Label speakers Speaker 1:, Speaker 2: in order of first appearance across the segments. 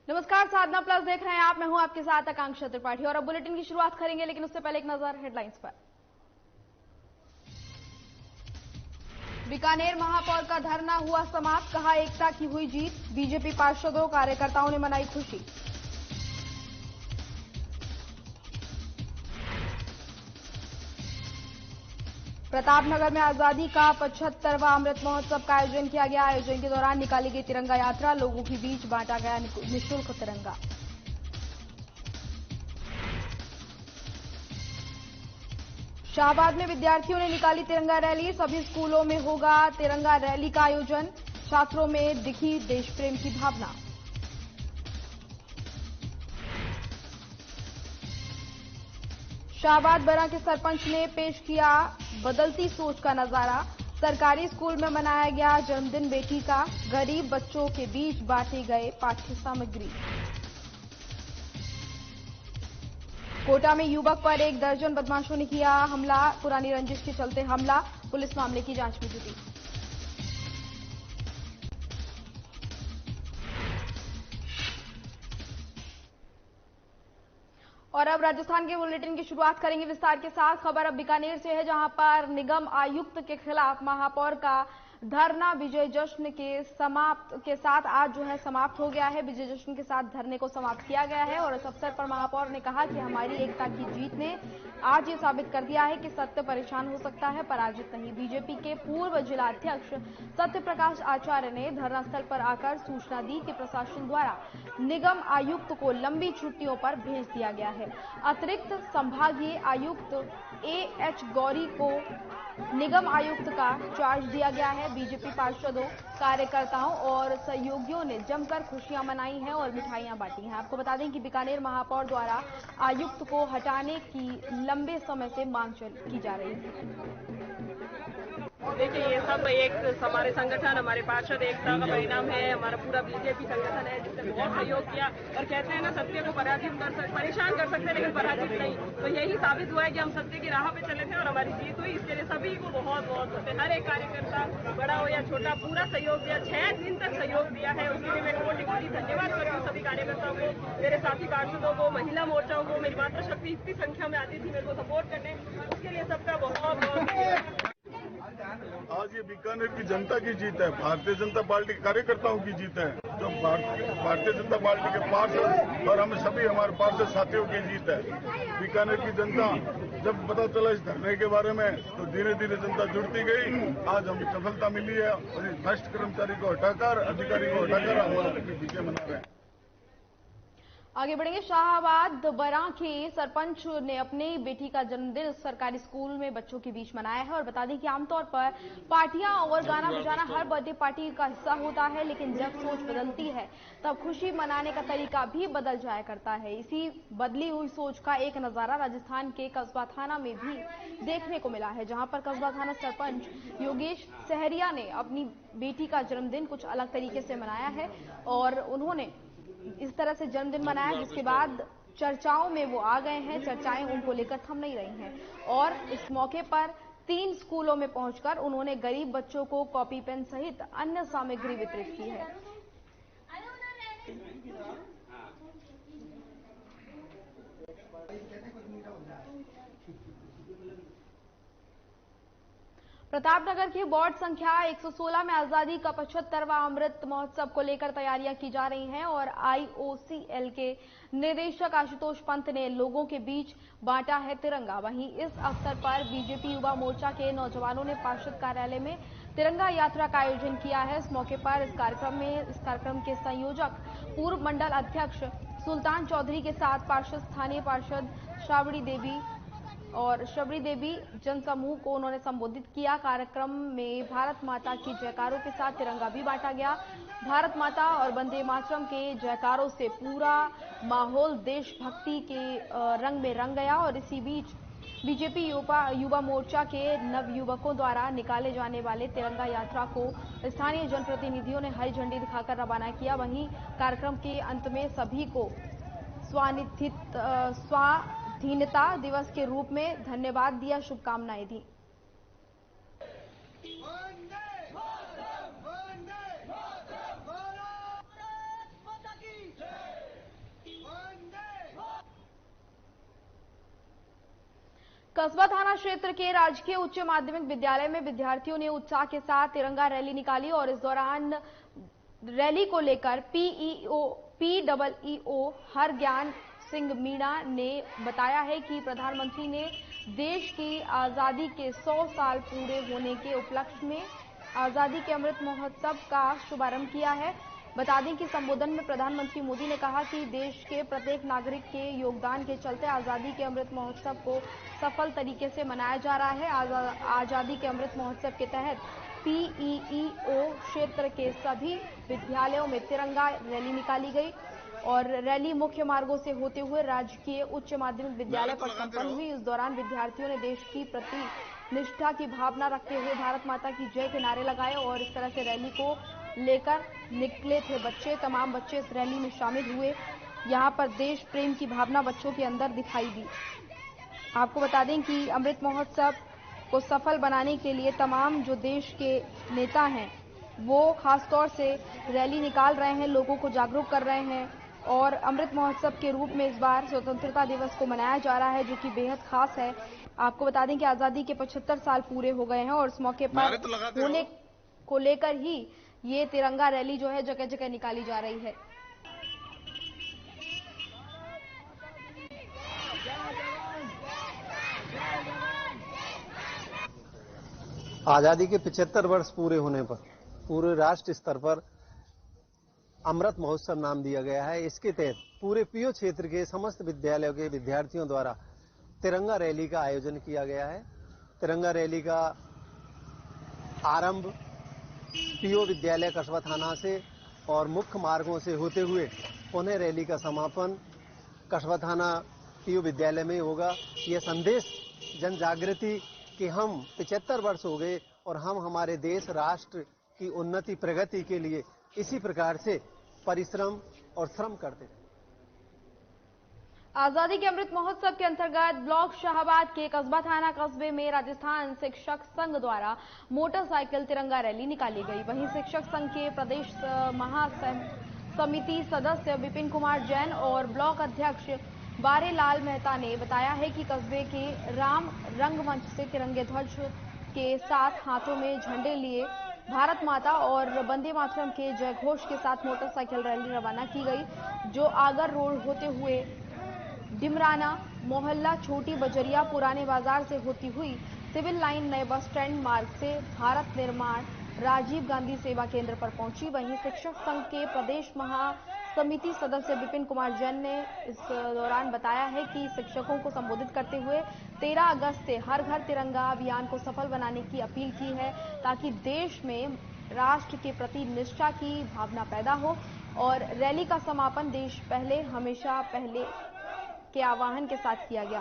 Speaker 1: नमस्कार, साधना प्लस देख रहे हैं आप। मैं हूं आपके साथ आकांक्षा त्रिपाठी और अब बुलेटिन की शुरुआत करेंगे, लेकिन उससे पहले एक नजर हेडलाइंस पर। बीकानेर महापौर का धरना हुआ समाप्त, कहा एकता की हुई जीत। बीजेपी पार्षदों कार्यकर्ताओं ने मनाई खुशी। प्रतापनगर में आजादी का 75वां अमृत महोत्सव का आयोजन किया गया। आयोजन के दौरान निकाली गई तिरंगा यात्रा, लोगों के बीच बांटा गया निःशुल्क तिरंगा। शाहबाद में विद्यार्थियों ने निकाली तिरंगा रैली, सभी स्कूलों में होगा तिरंगा रैली का आयोजन। छात्रों में दिखी देश प्रेम की भावना। शाहबाद बरा के सरपंच ने पेश किया बदलती सोच का नजारा। सरकारी स्कूल में मनाया गया जन्मदिन बेटी का, गरीब बच्चों के बीच बांटी गए पाठ्य सामग्री। कोटा में युवक पर एक दर्जन बदमाशों ने किया हमला, पुरानी रंजिश के चलते हमला, पुलिस मामले की जांच में जुटी। और अब राजस्थान के बुलेटिन की शुरुआत करेंगे विस्तार के साथ। खबर अब बीकानेर से है, जहां पर निगम आयुक्त के खिलाफ महापौर का धरना विजय जश्न के साथ आज जो है समाप्त हो गया है। विजय जश्न के साथ धरने को समाप्त किया गया है और इस अवसर पर महापौर ने कहा कि हमारी एकता की जीत ने आज ये साबित कर दिया है कि सत्य परेशान हो सकता है, पराजित नहीं। बीजेपी के पूर्व जिलाध्यक्ष सत्य प्रकाश आचार्य ने धरनास्थल पर आकर सूचना दी कि प्रशासन द्वारा निगम आयुक्त को लंबी छुट्टियों पर भेज दिया गया है। अतिरिक्त संभागीय आयुक्त एएच गौरी को निगम आयुक्त का चार्ज दिया गया है। बीजेपी पार्षदों, कार्यकर्ताओं और सहयोगियों ने जमकर खुशियां मनाई हैं और मिठाइयां बांटी हैं। आपको बता दें कि बीकानेर महापौर द्वारा आयुक्त को हटाने की लंबे समय से मांग की जा रही थी।
Speaker 2: देखिए, ये सब एक हमारे संगठन, हमारे पार्षद एकता का परिणाम है। हमारा पूरा बीजेपी संगठन है जिसने बहुत सहयोग किया और कहते हैं ना, सत्य को परेशान कर सकते लेकिन पराजित नहीं। तो यही साबित हुआ है कि हम सत्य की राह पे चले थे और हमारी जीत हुई। इसके लिए सभी को बहुत बहुत हर एक कार्यकर्ता, बड़ा हो या छोटा, पूरा सहयोग दिया। 6 दिन तक सहयोग दिया है, उसके लिए मैं कोटि कोटि धन्यवाद करती हूँ सभी कार्यकर्ताओं को, मेरे साथी पार्षदों को, महिला मोर्चाओं को। मेरी मातृशक्ति इतनी संख्या में आती थी मेरे को सपोर्ट करने, उसके लिए सबका बहुत बहुत।
Speaker 3: आज ये बीकानेर की जनता की जीत है, भारतीय जनता पार्टी के कार्यकर्ताओं की जीत है, जो भारतीय जनता पार्टी के पार्षद और हम सभी हमारे पार्षद साथियों की जीत है। बीकानेर की जनता, जब पता चला इस धरने के बारे में तो धीरे धीरे जनता जुड़ती गई। आज हमें सफलता मिली है और इस भ्रष्ट कर्मचारी को हटाकर, अधिकारी को हटाकर हम अपनी विजय मना रहे हैं।
Speaker 1: आगे बढ़ेंगे। शाहबाद बरा के सरपंच ने अपनी बेटी का जन्मदिन सरकारी स्कूल में बच्चों के बीच मनाया है और बता दें कि आमतौर पर पार्टियां और गाना बजाना हर बर्थडे पार्टी का हिस्सा होता है, लेकिन जब सोच बदलती है तब खुशी मनाने का तरीका भी बदल जाया करता है। इसी बदली हुई सोच का एक नजारा राजस्थान के कस्बा थाना में भी देखने को मिला है, जहां पर कस्बा थाना सरपंच योगेश सहरिया ने अपनी बेटी का जन्मदिन कुछ अलग तरीके से मनाया है और उन्होंने इस तरह से जन्मदिन मनाया जिसके बाद चर्चाओं में वो आ गए हैं। चर्चाएं उनको लेकर थम नहीं रही हैं और इस मौके पर 3 स्कूलों में पहुंचकर उन्होंने गरीब बच्चों को कॉपी पेन सहित अन्य सामग्री वितरित की है। प्रतापनगर की वार्ड संख्या 116 में आजादी का 75वां अमृत महोत्सव को लेकर तैयारियां की जा रही हैं और आईओसीएल के निदेशक आशुतोष पंत ने लोगों के बीच बांटा है तिरंगा। वहीं इस अवसर पर बीजेपी युवा मोर्चा के नौजवानों ने पार्षद कार्यालय में तिरंगा यात्रा का आयोजन किया है। इस मौके पर इस कार्यक्रम के संयोजक पूर्व मंडल अध्यक्ष सुल्तान चौधरी के साथ पार्षद, स्थानीय पार्षद शबरी देवी जनसमूह को उन्होंने संबोधित किया। कार्यक्रम में भारत माता की जयकारों के साथ तिरंगा भी बांटा गया। भारत माता और वंदे मातरम के जयकारों से पूरा माहौल देशभक्ति के रंग में रंग गया और इसी बीच बीजेपी युवा मोर्चा के नवयुवकों द्वारा निकाले जाने वाले तिरंगा यात्रा को स्थानीय जनप्रतिनिधियों ने हरी झंडी दिखाकर रवाना किया। वहीं कार्यक्रम के अंत में सभी को स्वाधीनता दिवस के रूप में धन्यवाद दिया, शुभकामनाएं दी। कस्बा थाना क्षेत्र के राजकीय उच्च माध्यमिक विद्यालय में विद्यार्थियों ने उत्साह के साथ तिरंगा रैली निकाली और इस दौरान रैली को लेकर PEO हरज्ञान सिंह मीणा ने बताया है कि प्रधानमंत्री ने देश की आजादी के 100 साल पूरे होने के उपलक्ष्य में आजादी के अमृत महोत्सव का शुभारंभ किया है। बता दें कि संबोधन में प्रधानमंत्री मोदी ने कहा कि देश के प्रत्येक नागरिक के योगदान के चलते आजादी के अमृत महोत्सव को सफल तरीके से मनाया जा रहा है। आजादी के अमृत महोत्सव के तहत PEO क्षेत्र के सभी विद्यालयों में तिरंगा रैली निकाली गई और रैली मुख्य मार्गों से होते हुए राजकीय उच्च माध्यमिक विद्यालय पर संपन्न हुई। इस दौरान विद्यार्थियों ने देश की प्रति निष्ठा की भावना रखते हुए भारत माता की जय के नारे लगाए और इस तरह से रैली को लेकर निकले थे बच्चे। तमाम बच्चे इस रैली में शामिल हुए। यहां पर देश प्रेम की भावना बच्चों के अंदर दिखाई दी। आपको बता दें कि अमृत महोत्सव को सफल बनाने के लिए तमाम जो देश के नेता हैं वो खासतौर से रैली निकाल रहे हैं, लोगों को जागरूक कर रहे हैं और अमृत महोत्सव के रूप में इस बार स्वतंत्रता दिवस को मनाया जा रहा है, जो कि बेहद खास है। आपको बता दें कि आजादी के 75 साल पूरे हो गए हैं और इस मौके पर होने को लेकर ही ये तिरंगा रैली जो है जगह जगह निकाली जा रही है।
Speaker 4: आजादी के 75 वर्ष पूरे होने पर पूरे राष्ट्र स्तर पर अमृत महोत्सव नाम दिया गया है। इसके तहत पूरे PEO क्षेत्र के समस्त विद्यालयों के विद्यार्थियों द्वारा तिरंगा रैली का आयोजन किया गया है। तिरंगा रैली का आरंभ PEO विद्यालय कस्बा थाना से और मुख्य मार्गों से होते हुए पुनः रैली का समापन कस्बा थाना PEO विद्यालय में होगा। यह संदेश जन जागृति कि हम 75 वर्ष हो गए और हम हमारे देश राष्ट्र की उन्नति प्रगति के लिए इसी प्रकार से परिश्रम और श्रम करते हैं।
Speaker 1: आजादी के अमृत महोत्सव के अंतर्गत ब्लॉक शाहबाद के कस्बा थाना कस्बे में राजस्थान शिक्षक संघ द्वारा मोटरसाइकिल तिरंगा रैली निकाली गई। वहीं शिक्षक संघ के प्रदेश महासमिति सदस्य विपिन कुमार जैन और ब्लॉक अध्यक्ष बारेलाल मेहता ने बताया है कि कस्बे के राम रंगमंच से तिरंगे ध्वज के साथ हाथों में झंडे लिए भारत माता और वंदे मातरम के जय घोष के साथ मोटरसाइकिल रैली रवाना की गई, जो आगर रोड होते हुए डिमराना मोहल्ला छोटी बजरिया पुराने बाजार से होती हुई सिविल लाइन नए बस स्टैंड मार्ग से भारत निर्माण राजीव गांधी सेवा केंद्र पर पहुंची। वहीं शिक्षक संघ के प्रदेश महासमिति सदस्य विपिन कुमार जैन ने इस दौरान बताया है कि शिक्षकों को संबोधित करते हुए 13 अगस्त से हर घर तिरंगा अभियान को सफल बनाने की अपील की है, ताकि देश में राष्ट्र के प्रति निष्ठा की भावना पैदा हो और रैली का समापन देश पहले हमेशा पहले के आह्वान के साथ किया गया।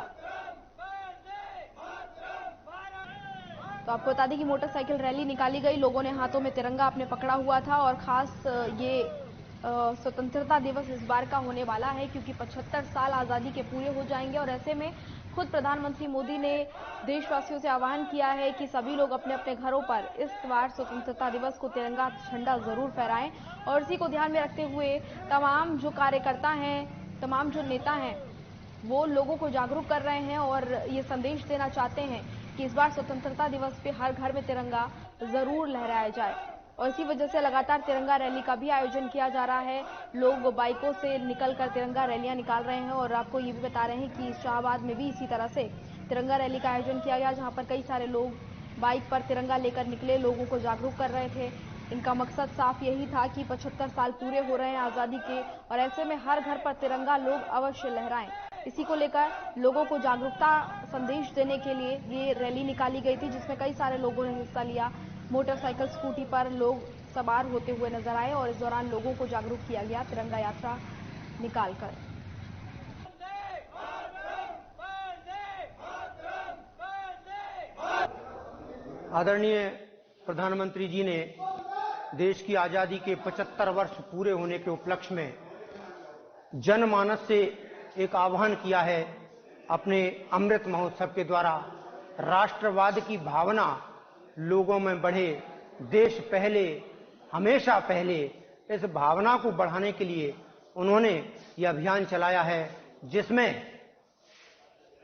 Speaker 1: तो आपको बता दें कि मोटरसाइकिल रैली निकाली गई, लोगों ने हाथों में तिरंगा अपने पकड़ा हुआ था और खास ये स्वतंत्रता दिवस इस बार का होने वाला है क्योंकि 75 साल आजादी के पूरे हो जाएंगे और ऐसे में खुद प्रधानमंत्री मोदी ने देशवासियों से आह्वान किया है कि सभी लोग अपने अपने घरों पर इस बार स्वतंत्रता दिवस को तिरंगा झंडा जरूर फहराएं और इसी को ध्यान में रखते हुए तमाम जो कार्यकर्ता हैं, तमाम जो नेता हैं, वो लोगों को जागरूक कर रहे हैं और ये संदेश देना चाहते हैं कि इस बार स्वतंत्रता दिवस पे हर घर में तिरंगा जरूर लहराया जाए और इसी वजह से लगातार तिरंगा रैली का भी आयोजन किया जा रहा है। लोग बाइकों से निकलकर तिरंगा रैलियां निकाल रहे हैं और आपको ये भी बता रहे हैं कि शाहबाद में भी इसी तरह से तिरंगा रैली का आयोजन किया गया, जहां पर कई सारे लोग बाइक पर तिरंगा लेकर निकले, लोगों को जागरूक कर रहे थे। इनका मकसद साफ यही था कि 75 साल पूरे हो रहे हैं आजादी के और ऐसे में हर घर पर तिरंगा लोग अवश्य लहराएं। इसी को लेकर लोगों को जागरूकता संदेश देने के लिए ये रैली निकाली गई थी, जिसमें कई सारे लोगों ने हिस्सा लिया। मोटरसाइकिल स्कूटी पर लोग सवार होते हुए नजर आए और इस दौरान लोगों को जागरूक किया गया तिरंगा यात्रा निकालकर।
Speaker 5: आदरणीय प्रधानमंत्री जी ने देश की आजादी के 75 वर्ष पूरे होने के उपलक्ष्य में जनमानस से एक आह्वान किया है। अपने अमृत महोत्सव के द्वारा राष्ट्रवाद की भावना लोगों में बढ़े, देश पहले हमेशा पहले, इस भावना को बढ़ाने के लिए उन्होंने यह अभियान चलाया है, जिसमें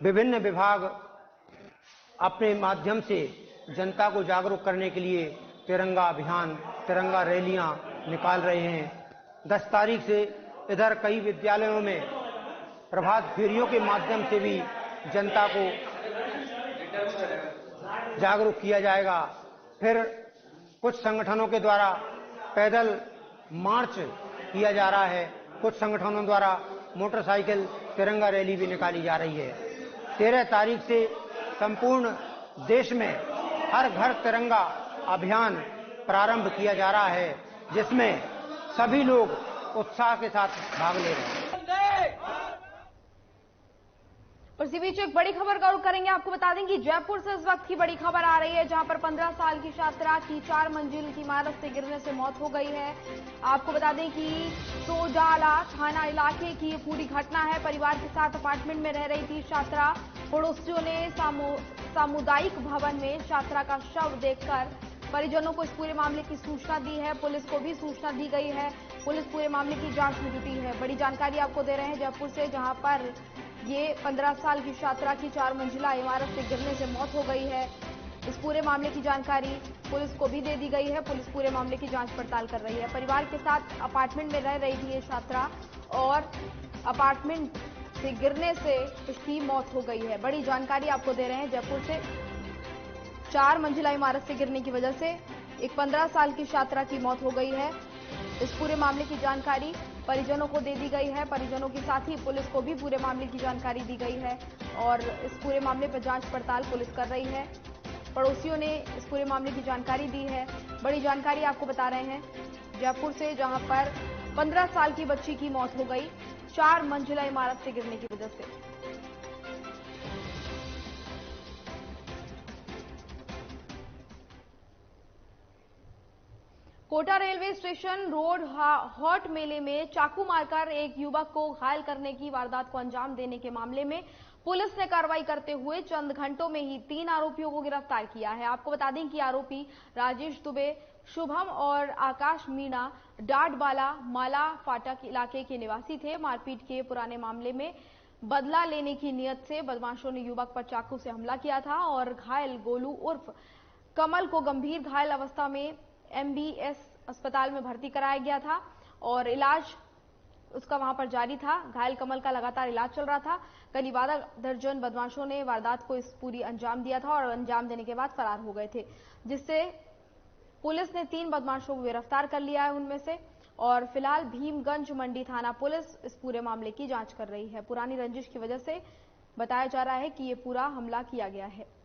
Speaker 5: विभिन्न विभाग अपने माध्यम से जनता को जागरूक करने के लिए तिरंगा अभियान, तिरंगा रैलियां निकाल रहे हैं। 10 तारीख से इधर कई विद्यालयों में प्रभात फेरियों के माध्यम से भी जनता को जागरूक किया जाएगा। फिर कुछ संगठनों के द्वारा पैदल मार्च किया जा रहा है, कुछ संगठनों द्वारा मोटरसाइकिल तिरंगा रैली भी निकाली जा रही है। 13 तारीख से संपूर्ण देश में हर घर तिरंगा अभियान प्रारंभ किया जा रहा है, जिसमें सभी लोग उत्साह के साथ भाग ले रहे हैं।
Speaker 1: और इसी बीच एक बड़ी खबर का रुख करेंगे। आपको बता दें कि जयपुर से इस वक्त की बड़ी खबर आ रही है, जहां पर 15 साल की छात्रा की 4 मंजिल की इमारत से गिरने से मौत हो गई है। आपको बता दें कि सोजाला थाना इलाके की ये पूरी घटना है। परिवार के साथ अपार्टमेंट में रह रही थी छात्रा। पड़ोसियों ने सामुदायिक भवन में छात्रा का शव देखकर परिजनों को इस पूरे मामले की सूचना दी है। पुलिस को भी सूचना दी गई है। पुलिस पूरे मामले की जांच में जुटी है। बड़ी जानकारी आपको दे रहे हैं जयपुर से, जहां पर ये 15 साल की छात्रा की 4 मंजिला इमारत से गिरने से मौत हो गई है। इस पूरे मामले की जानकारी पुलिस को भी दे दी गई है। पुलिस पूरे मामले की जांच पड़ताल कर रही है। परिवार के साथ अपार्टमेंट में रह रही थी ये छात्रा और अपार्टमेंट से गिरने से इसकी मौत हो गई है। बड़ी जानकारी आपको दे रहे हैं जयपुर से। 4 मंजिला इमारत से गिरने की वजह से एक 15 साल की छात्रा की मौत हो गई है। इस पूरे मामले की जानकारी परिजनों को दे दी गई है। परिजनों के साथ ही पुलिस को भी पूरे मामले की जानकारी दी गई है और इस पूरे मामले पर जांच पड़ताल पुलिस कर रही है। पड़ोसियों ने इस पूरे मामले की जानकारी दी है। बड़ी जानकारी आपको बता रहे हैं जयपुर से, जहां पर 15 साल की बच्ची की मौत हो गई 4 मंजिला इमारत से गिरने की वजह से। कोटा रेलवे स्टेशन रोड हॉट मेले में चाकू मारकर एक युवक को घायल करने की वारदात को अंजाम देने के मामले में पुलिस ने कार्रवाई करते हुए चंद घंटों में ही 3 आरोपियों को गिरफ्तार किया है। आपको बता दें कि आरोपी राजेश दुबे, शुभम और आकाश मीणा डाडबाला माला फाटक इलाके के निवासी थे। मारपीट के पुराने मामले में बदला लेने की नीयत से बदमाशों ने युवक पर चाकू से हमला किया था और घायल गोलू उर्फ कमल को गंभीर घायल अवस्था में MBS अस्पताल में भर्ती कराया गया था और इलाज उसका वहां पर जारी था। घायल कमल का लगातार इलाज चल रहा था। करीब आधा दर्जन बदमाशों ने वारदात को इस पूरी अंजाम दिया था और अंजाम देने के बाद फरार हो गए थे, जिससे पुलिस ने 3 बदमाशों को गिरफ्तार कर लिया है उनमें से। और फिलहाल भीमगंज मंडी थाना पुलिस इस पूरे मामले की जांच कर रही है। पुरानी रंजिश की वजह से बताया जा रहा है कि ये पूरा हमला किया गया है।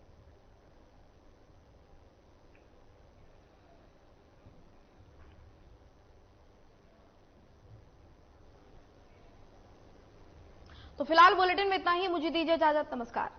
Speaker 1: तो फिलहाल बुलेटिन में इतना ही। मुझे दीजिए इजाजत। नमस्कार।